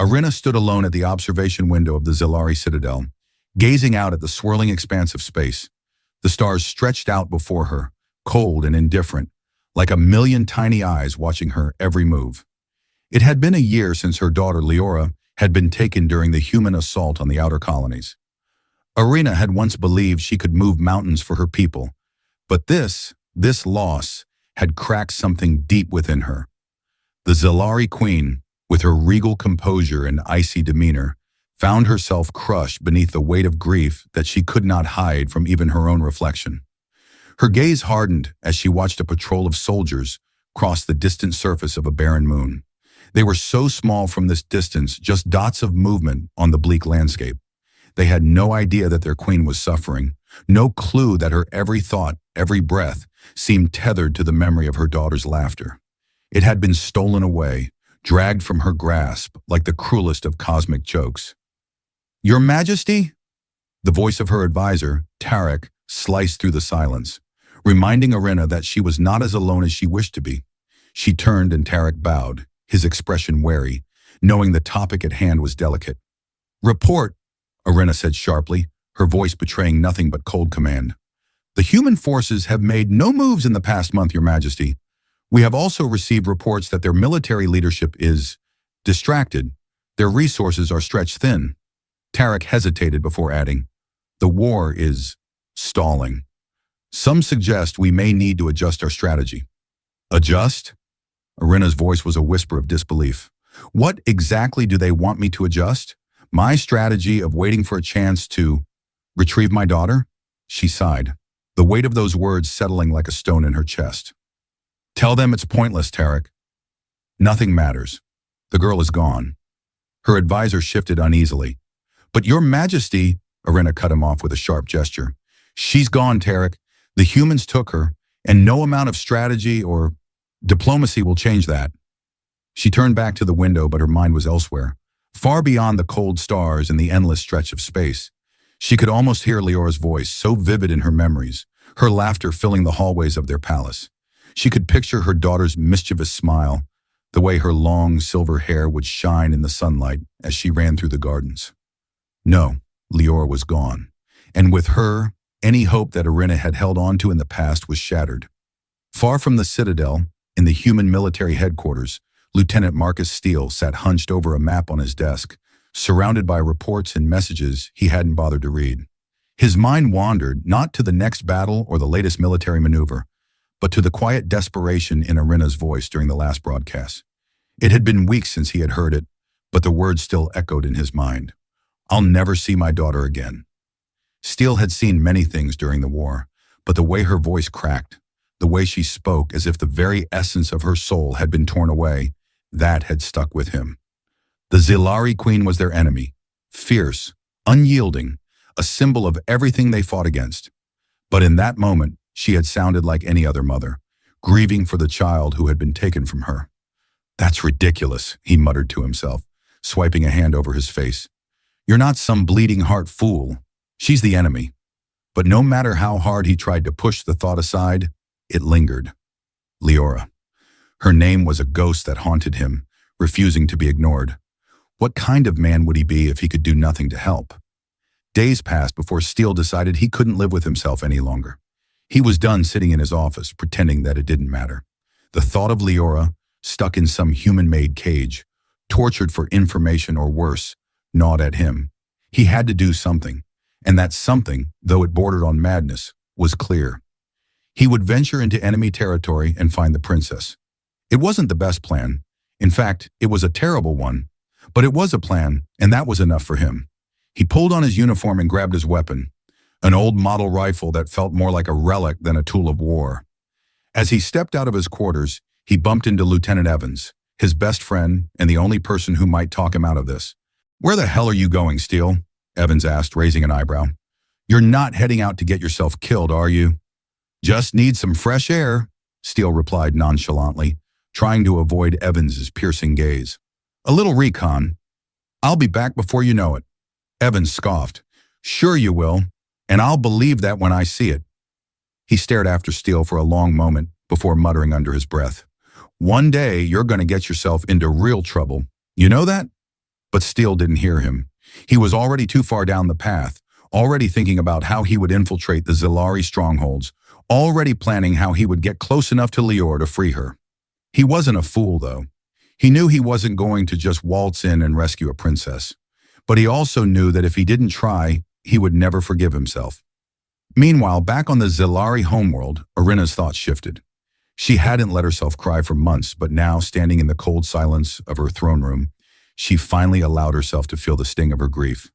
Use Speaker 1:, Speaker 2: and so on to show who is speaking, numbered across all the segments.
Speaker 1: Arena stood alone at the observation window of the Zilari Citadel, gazing out at the swirling expanse of space. The stars stretched out before her, cold and indifferent, like a million tiny eyes watching her every move. It had been a year since her daughter Leora had been taken during the human assault on the outer colonies. Arena had once believed she could move mountains for her people, but this loss had cracked something deep within her. The Zilari Queen, with her regal composure and icy demeanor, found herself crushed beneath the weight of grief that she could not hide from even her own reflection. Her gaze hardened as she watched a patrol of soldiers cross the distant surface of a barren moon. They were so small from this distance, just dots of movement on the bleak landscape. They had no idea that their queen was suffering, no clue that her every thought, every breath, seemed tethered to the memory of her daughter's laughter. It had been stolen away, dragged from her grasp like the cruelest of cosmic jokes. "Your Majesty?" The voice of her advisor, Tarek, sliced through the silence, reminding Arena that she was not as alone as she wished to be. She turned and Tarek bowed, his expression wary, knowing the topic at hand was delicate. "Report," Arena said sharply, her voice betraying nothing but cold command. "The human forces have made no moves in the past month, Your Majesty. We have also received reports that their military leadership is distracted. Their resources are stretched thin." Tarek hesitated before adding, "The war is stalling. Some suggest we may need to adjust our strategy." "Adjust?" Arena's voice was a whisper of disbelief. "What exactly do they want me to adjust? My strategy of waiting for a chance to retrieve my daughter?" She sighed, the weight of those words settling like a stone in her chest. "Tell them it's pointless, Tarek. Nothing matters. The girl is gone." Her advisor shifted uneasily. "But Your Majesty," Arena cut him off with a sharp gesture. "She's gone, Tarek. The humans took her, and no amount of strategy or diplomacy will change that." She turned back to the window, but her mind was elsewhere, far beyond the cold stars and the endless stretch of space. She could almost hear Leora's voice, so vivid in her memories, her laughter filling the hallways of their palace. She could picture her daughter's mischievous smile, the way her long silver hair would shine in the sunlight as she ran through the gardens. No, Leora was gone, and with her, any hope that Arena had held on to in the past was shattered. Far from the citadel, in the human military headquarters, Lieutenant Marcus Steele sat hunched over a map on his desk, surrounded by reports and messages he hadn't bothered to read. His mind wandered not to the next battle or the latest military maneuver, but to the quiet desperation in Arena's voice during the last broadcast. It had been weeks since he had heard it, but the words still echoed in his mind. "I'll never see my daughter again." Steele had seen many things during the war, but the way her voice cracked, the way she spoke as if the very essence of her soul had been torn away, that had stuck with him. The Zilari Queen was their enemy, fierce, unyielding, a symbol of everything they fought against. But in that moment, she had sounded like any other mother, grieving for the child who had been taken from her. "That's ridiculous," he muttered to himself, swiping a hand over his face. "You're not some bleeding heart fool. She's the enemy." But no matter how hard he tried to push the thought aside, it lingered. Leora. Her name was a ghost that haunted him, refusing to be ignored. What kind of man would he be if he could do nothing to help? Days passed before Steele decided he couldn't live with himself any longer. He was done sitting in his office, pretending that it didn't matter. The thought of Leora, stuck in some human-made cage, tortured for information or worse, gnawed at him. He had to do something, and that something, though it bordered on madness, was clear. He would venture into enemy territory and find the princess. It wasn't the best plan. In fact, it was a terrible one. But it was a plan, and that was enough for him. He pulled on his uniform and grabbed his weapon, an old model rifle that felt more like a relic than a tool of war. As he stepped out of his quarters, he bumped into Lieutenant Evans, his best friend and the only person who might talk him out of this. "Where the hell are you going, Steele?" Evans asked, raising an eyebrow. "You're not heading out to get yourself killed, are you?" "Just need some fresh air," Steele replied nonchalantly, trying to avoid Evans's piercing gaze. "A little recon. I'll be back before you know it." Evans scoffed. "Sure you will, and I'll believe that when I see it." He stared after Steele for a long moment before muttering under his breath, "One day you're going to get yourself into real trouble. You know that?" But Steele didn't hear him. He was already too far down the path, already thinking about how he would infiltrate the Zilari strongholds, already planning how he would get close enough to Leora to free her. He wasn't a fool, though. He knew he wasn't going to just waltz in and rescue a princess. But he also knew that if he didn't try, he would never forgive himself. Meanwhile, back on the Zilari homeworld, Irina's thoughts shifted. She hadn't let herself cry for months, but now, standing in the cold silence of her throne room, she finally allowed herself to feel the sting of her grief.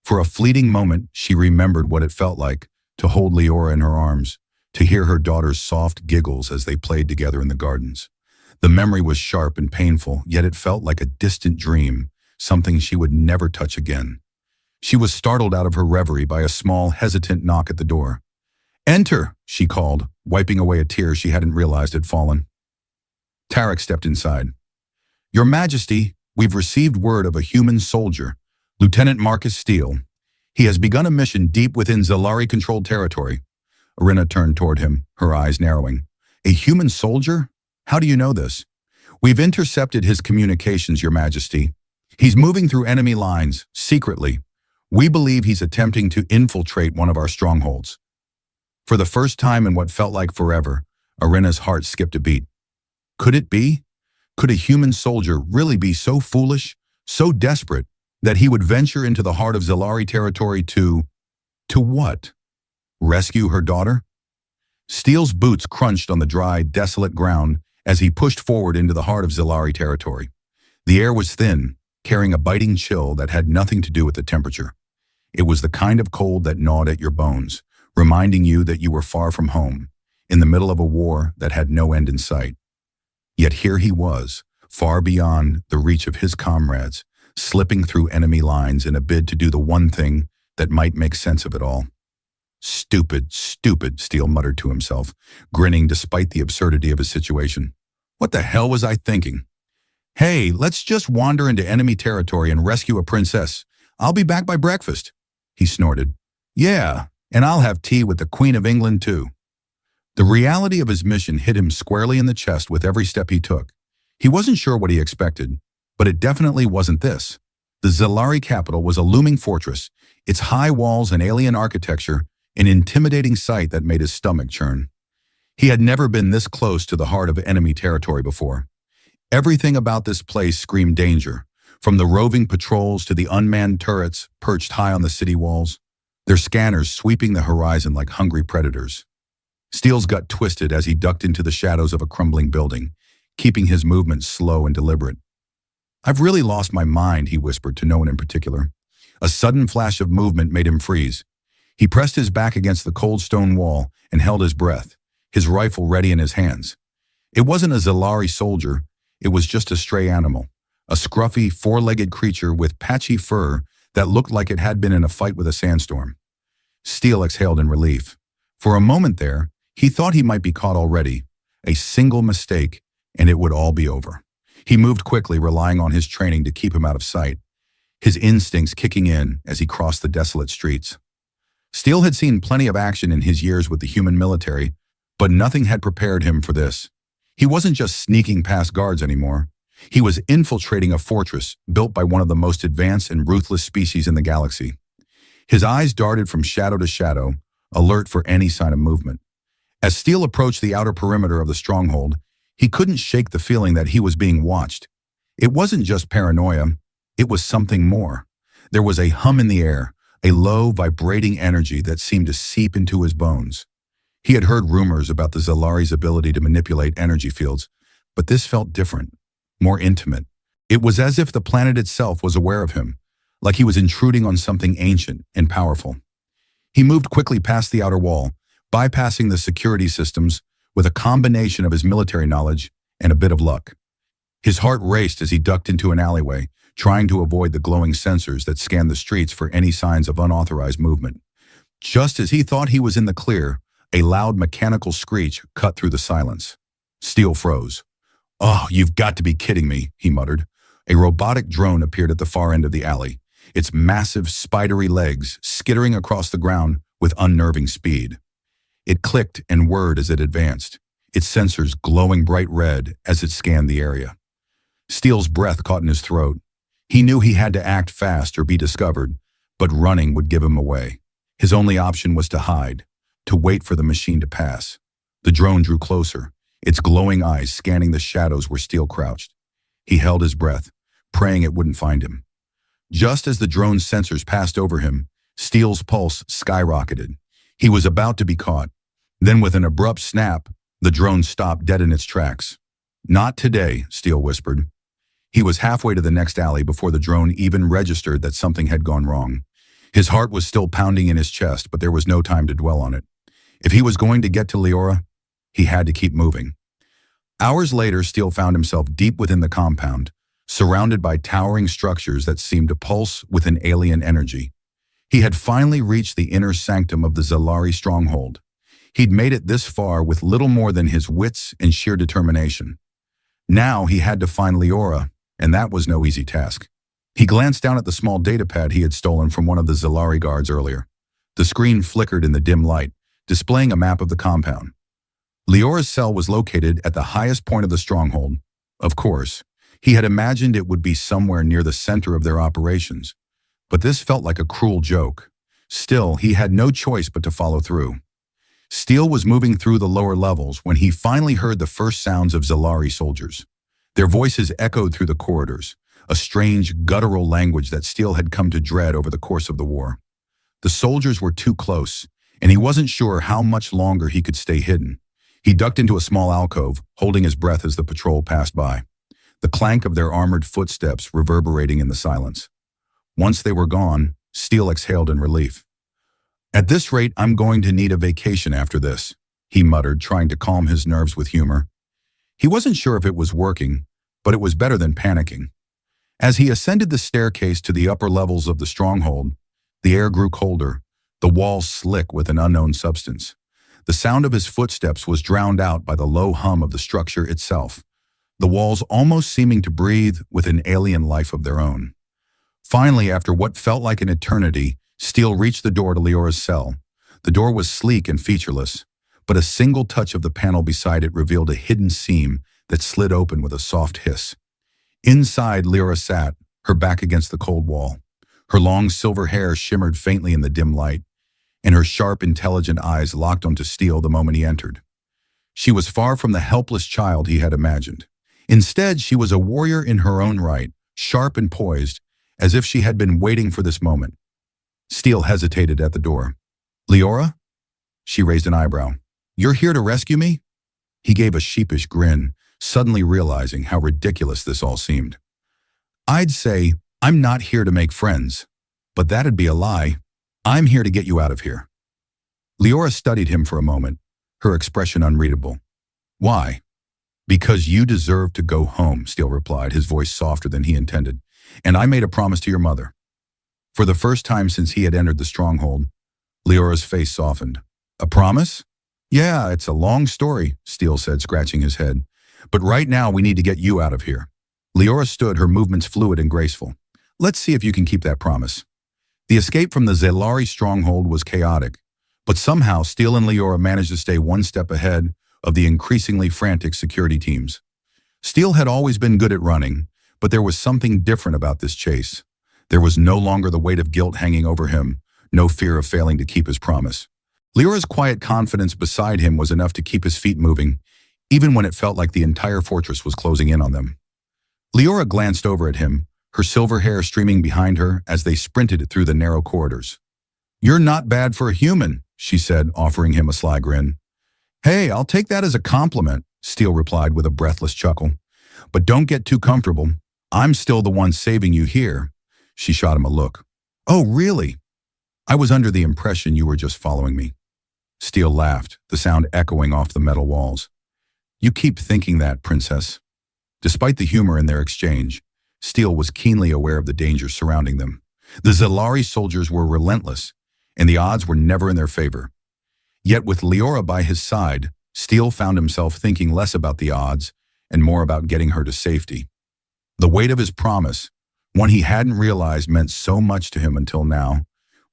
Speaker 1: For a fleeting moment, she remembered what it felt like to hold Leora in her arms, to hear her daughter's soft giggles as they played together in the gardens. The memory was sharp and painful, yet it felt like a distant dream, something she would never touch again. She was startled out of her reverie by a small, hesitant knock at the door. "Enter," she called, wiping away a tear she hadn't realized had fallen. Tarek stepped inside. "Your Majesty, we've received word of a human soldier, Lieutenant Marcus Steele. He has begun a mission deep within Zilari-controlled territory." Irina turned toward him, her eyes narrowing. "A human soldier? How do you know this?" "We've intercepted his communications, Your Majesty. He's moving through enemy lines, secretly. We believe he's attempting to infiltrate one of our strongholds." For the first time in what felt like forever, Irina's heart skipped a beat. Could it be? Could a human soldier really be so foolish, so desperate, that he would venture into the heart of Zilari territory to what? Rescue her daughter? Steele's boots crunched on the dry, desolate ground as he pushed forward into the heart of Zilari territory. The air was thin, carrying a biting chill that had nothing to do with the temperature. It was the kind of cold that gnawed at your bones, reminding you that you were far from home, in the middle of a war that had no end in sight. Yet here he was, far beyond the reach of his comrades, slipping through enemy lines in a bid to do the one thing that might make sense of it all. "Stupid, stupid," Steele muttered to himself, grinning despite the absurdity of his situation. "What the hell was I thinking? Hey, let's just wander into enemy territory and rescue a princess. I'll be back by breakfast," he snorted. "Yeah, and I'll have tea with the Queen of England too." The reality of his mission hit him squarely in the chest with every step he took. He wasn't sure what he expected, but it definitely wasn't this. The Zilari capital was a looming fortress, its high walls and alien architecture an intimidating sight that made his stomach churn. He had never been this close to the heart of enemy territory before. Everything about this place screamed danger, from the roving patrols to the unmanned turrets perched high on the city walls, their scanners sweeping the horizon like hungry predators. Steele's gut twisted as he ducked into the shadows of a crumbling building, keeping his movements slow and deliberate. "I've really lost my mind," he whispered to no one in particular. A sudden flash of movement made him freeze. He pressed his back against the cold stone wall and held his breath, his rifle ready in his hands. It wasn't a Zilari soldier, it was just a stray animal, a scruffy, four-legged creature with patchy fur that looked like it had been in a fight with a sandstorm. Steele exhaled in relief. For a moment there, he thought he might be caught already. A single mistake, and it would all be over. He moved quickly, relying on his training to keep him out of sight, his instincts kicking in as he crossed the desolate streets. Steele had seen plenty of action in his years with the human military, but nothing had prepared him for this. He wasn't just sneaking past guards anymore. He was infiltrating a fortress built by one of the most advanced and ruthless species in the galaxy. His eyes darted from shadow to shadow, alert for any sign of movement. As Steele approached the outer perimeter of the stronghold, he couldn't shake the feeling that he was being watched. It wasn't just paranoia, it was something more. There was a hum in the air, a low, vibrating energy that seemed to seep into his bones. He had heard rumors about the Zilari's ability to manipulate energy fields, but this felt different, more intimate. It was as if the planet itself was aware of him, like he was intruding on something ancient and powerful. He moved quickly past the outer wall, bypassing the security systems with a combination of his military knowledge and a bit of luck. His heart raced as he ducked into an alleyway, trying to avoid the glowing sensors that scanned the streets for any signs of unauthorized movement. Just as he thought he was in the clear, a loud mechanical screech cut through the silence. Steele froze. "Oh, you've got to be kidding me," he muttered. A robotic drone appeared at the far end of the alley, its massive, spidery legs skittering across the ground with unnerving speed. It clicked and whirred as it advanced, its sensors glowing bright red as it scanned the area. Steele's breath caught in his throat. He knew he had to act fast or be discovered, but running would give him away. His only option was to hide, to wait for the machine to pass. The drone drew closer, its glowing eyes scanning the shadows where Steele crouched. He held his breath, praying it wouldn't find him. Just as the drone's sensors passed over him, Steele's pulse skyrocketed. He was about to be caught. Then with an abrupt snap, the drone stopped dead in its tracks. "Not today," Steele whispered. He was halfway to the next alley before the drone even registered that something had gone wrong. His heart was still pounding in his chest, but there was no time to dwell on it. If he was going to get to Leora, he had to keep moving. Hours later, Steele found himself deep within the compound, surrounded by towering structures that seemed to pulse with an alien energy. He had finally reached the inner sanctum of the Zellari stronghold. He'd made it this far with little more than his wits and sheer determination. Now he had to find Leora, and that was no easy task. He glanced down at the small datapad he had stolen from one of the Zellari guards earlier. The screen flickered in the dim light, displaying a map of the compound. Leora's cell was located at the highest point of the stronghold. Of course, he had imagined it would be somewhere near the center of their operations. But this felt like a cruel joke. Still, he had no choice but to follow through. Steele was moving through the lower levels when he finally heard the first sounds of Zellari soldiers. Their voices echoed through the corridors, a strange, guttural language that Steele had come to dread over the course of the war. The soldiers were too close, and he wasn't sure how much longer he could stay hidden. He ducked into a small alcove, holding his breath as the patrol passed by, the clank of their armored footsteps reverberating in the silence. Once they were gone, Steele exhaled in relief. "At this rate, I'm going to need a vacation after this," he muttered, trying to calm his nerves with humor. He wasn't sure if it was working, but it was better than panicking. As he ascended the staircase to the upper levels of the stronghold, the air grew colder, the walls slick with an unknown substance. The sound of his footsteps was drowned out by the low hum of the structure itself, the walls almost seeming to breathe with an alien life of their own. Finally, after what felt like an eternity, Steele reached the door to Leora's cell. The door was sleek and featureless, but a single touch of the panel beside it revealed a hidden seam that slid open with a soft hiss. Inside, Leora sat, her back against the cold wall. Her long silver hair shimmered faintly in the dim light, and her sharp, intelligent eyes locked onto Steele the moment he entered. She was far from the helpless child he had imagined. Instead, she was a warrior in her own right, sharp and poised, as if she had been waiting for this moment. Steele hesitated at the door. "Leora?" She raised an eyebrow. "You're here to rescue me?" He gave a sheepish grin, suddenly realizing how ridiculous this all seemed. "I'd say, I'm not here to make friends, but that'd be a lie. I'm here to get you out of here." Leora studied him for a moment, her expression unreadable. "Why?" "Because you deserve to go home," Steele replied, his voice softer than he intended. "And I made a promise to your mother." For the first time since he had entered the stronghold, Leora's face softened. "A promise?" "Yeah, it's a long story," Steele said, scratching his head. "But right now we need to get you out of here." Leora stood, her movements fluid and graceful. "Let's see if you can keep that promise." The escape from the Zellari stronghold was chaotic, but somehow Steele and Leora managed to stay one step ahead of the increasingly frantic security teams. Steele had always been good at running, but there was something different about this chase. There was no longer the weight of guilt hanging over him, no fear of failing to keep his promise. Leora's quiet confidence beside him was enough to keep his feet moving, even when it felt like the entire fortress was closing in on them. Leora glanced over at him, her silver hair streaming behind her as they sprinted through the narrow corridors. "You're not bad for a human," she said, offering him a sly grin. "Hey, I'll take that as a compliment," Steele replied with a breathless chuckle. "But don't get too comfortable. I'm still the one saving you here." She shot him a look. "Oh, really? I was under the impression you were just following me." Steele laughed, the sound echoing off the metal walls. "You keep thinking that, princess." Despite the humor in their exchange, Steele was keenly aware of the dangers surrounding them. The Zellari soldiers were relentless, and the odds were never in their favor. Yet with Leora by his side, Steele found himself thinking less about the odds and more about getting her to safety. The weight of his promise, one he hadn't realized meant so much to him until now,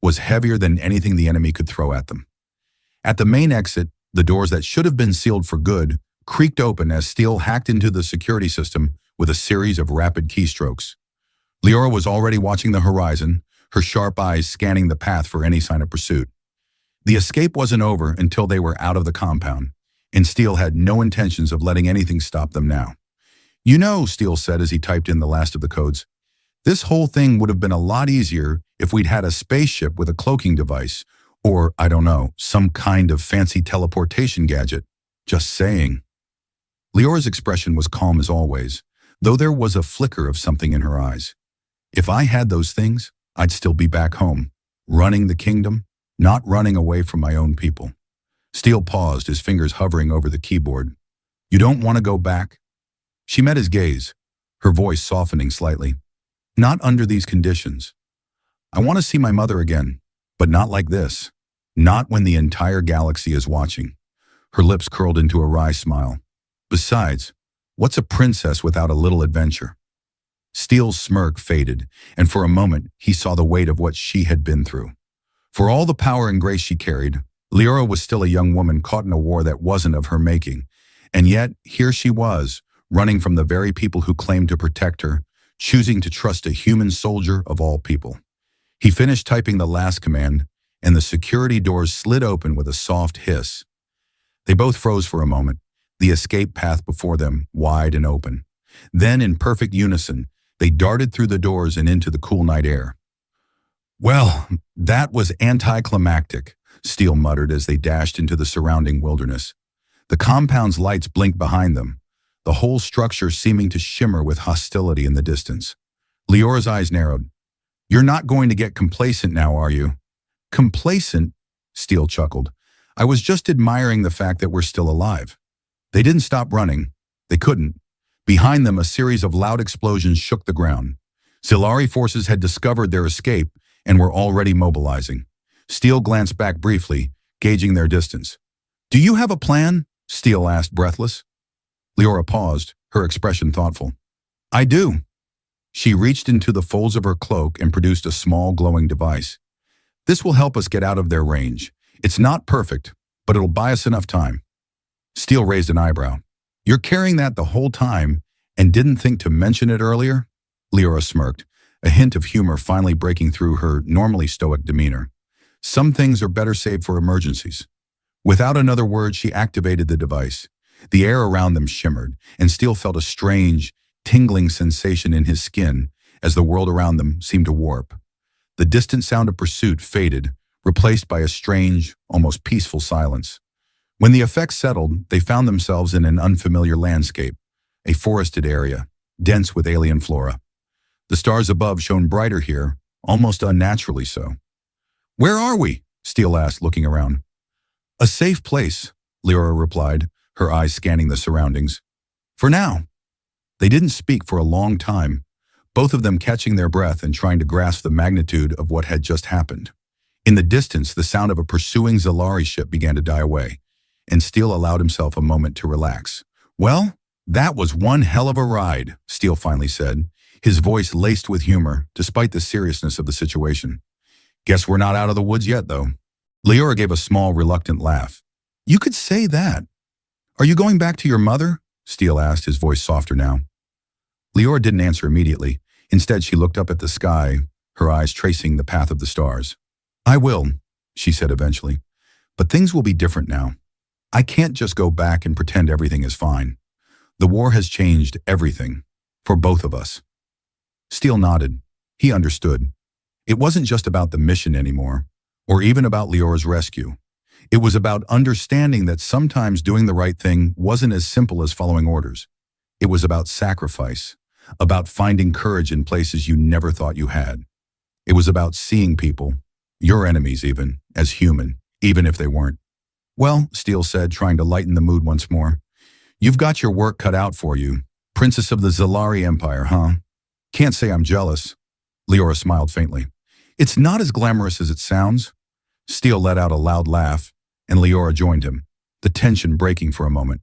Speaker 1: was heavier than anything the enemy could throw at them. At the main exit, the doors that should have been sealed for good creaked open as Steele hacked into the security system with a series of rapid keystrokes. Leora was already watching the horizon, her sharp eyes scanning the path for any sign of pursuit. The escape wasn't over until they were out of the compound, and Steele had no intentions of letting anything stop them now. "You know," Steele said as he typed in the last of the codes, "this whole thing would have been a lot easier if we'd had a spaceship with a cloaking device, or, I don't know, some kind of fancy teleportation gadget. Just saying." Leora's expression was calm as always, though there was a flicker of something in her eyes. "If I had those things, I'd still be back home, running the kingdom, not running away from my own people." Steele paused, his fingers hovering over the keyboard. "You don't want to go back?" She met his gaze, her voice softening slightly. "Not under these conditions. I want to see my mother again, but not like this. Not when the entire galaxy is watching." Her lips curled into a wry smile. "Besides, what's a princess without a little adventure?" Steele's smirk faded, and for a moment he saw the weight of what she had been through. For all the power and grace she carried, Leora was still a young woman caught in a war that wasn't of her making. And yet, here she was, running from the very people who claimed to protect her, choosing to trust a human soldier of all people. He finished typing the last command, and the security doors slid open with a soft hiss. They both froze for a moment, the escape path before them wide and open. Then, in perfect unison, they darted through the doors and into the cool night air. "Well, that was anticlimactic," Steele muttered as they dashed into the surrounding wilderness. The compound's lights blinked behind them, the whole structure seeming to shimmer with hostility in the distance. Leora's eyes narrowed. "You're not going to get complacent now, are you?" "Complacent?" Steele chuckled. "I was just admiring the fact that we're still alive." They didn't stop running. They couldn't. Behind them, a series of loud explosions shook the ground. Zilari forces had discovered their escape and were already mobilizing. Steele glanced back briefly, gauging their distance. "Do you have a plan?" Steele asked, breathless. Leora paused, her expression thoughtful. "I do." She reached into the folds of her cloak and produced a small glowing device. "This will help us get out of their range. It's not perfect, but it'll buy us enough time." Steele raised an eyebrow. "You're carrying that the whole time and didn't think to mention it earlier?" Leora smirked, a hint of humor finally breaking through her normally stoic demeanor. "Some things are better saved for emergencies." Without another word, she activated the device. The air around them shimmered, and Steele felt a strange, tingling sensation in his skin as the world around them seemed to warp. The distant sound of pursuit faded, replaced by a strange, almost peaceful silence. When the effects settled, they found themselves in an unfamiliar landscape, a forested area, dense with alien flora. The stars above shone brighter here, almost unnaturally so. "Where are we?" Steele asked, looking around. "A safe place," Leora replied, her eyes scanning the surroundings. "For now." They didn't speak for a long time, both of them catching their breath and trying to grasp the magnitude of what had just happened. In the distance, the sound of a pursuing Zilari ship began to die away, and Steele allowed himself a moment to relax. "Well, that was one hell of a ride," Steele finally said, his voice laced with humor despite the seriousness of the situation. "Guess we're not out of the woods yet, though." Leora gave a small, reluctant laugh. "You could say that." "Are you going back to your mother?" Steele asked, his voice softer now. Leora didn't answer immediately. Instead, she looked up at the sky, her eyes tracing the path of the stars. "I will," she said eventually. "But things will be different now. I can't just go back and pretend everything is fine. The war has changed everything, for both of us." Steele nodded. He understood. It wasn't just about the mission anymore, or even about Leora's rescue. It was about understanding that sometimes doing the right thing wasn't as simple as following orders. It was about sacrifice, about finding courage in places you never thought you had. It was about seeing people, your enemies even, as human, even if they weren't. "Well," Steele said, trying to lighten the mood once more, "you've got your work cut out for you. Princess of the Zilari Empire, huh? Can't say I'm jealous." Leora smiled faintly. "It's not as glamorous as it sounds." Steele let out a loud laugh, and Leora joined him, the tension breaking for a moment.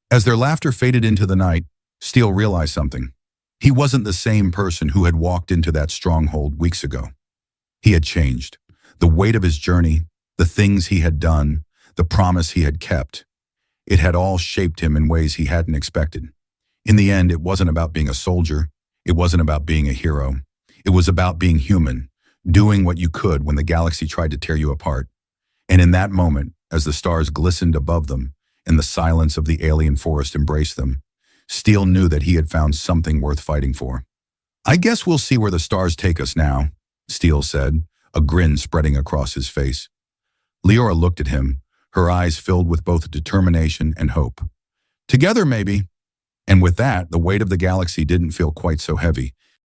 Speaker 1: As their laughter faded into the night, Steele realized something. He wasn't the same person who had walked into that stronghold weeks ago. He had changed. The weight of his journey, the things he had done, the promise he had kept. It had all shaped him in ways he hadn't expected. In the end, it wasn't about being a soldier. It wasn't about being a hero. It was about being human, doing what you could when the galaxy tried to tear you apart. And in that moment, as the stars glistened above them and the silence of the alien forest embraced them, Steele knew that he had found something worth fighting for. "I guess we'll see where the stars take us now," Steele said, a grin spreading across his face. Leora looked at him, her eyes filled with both determination and hope. "Together, maybe." And with that, the weight of the galaxy didn't feel quite so heavy.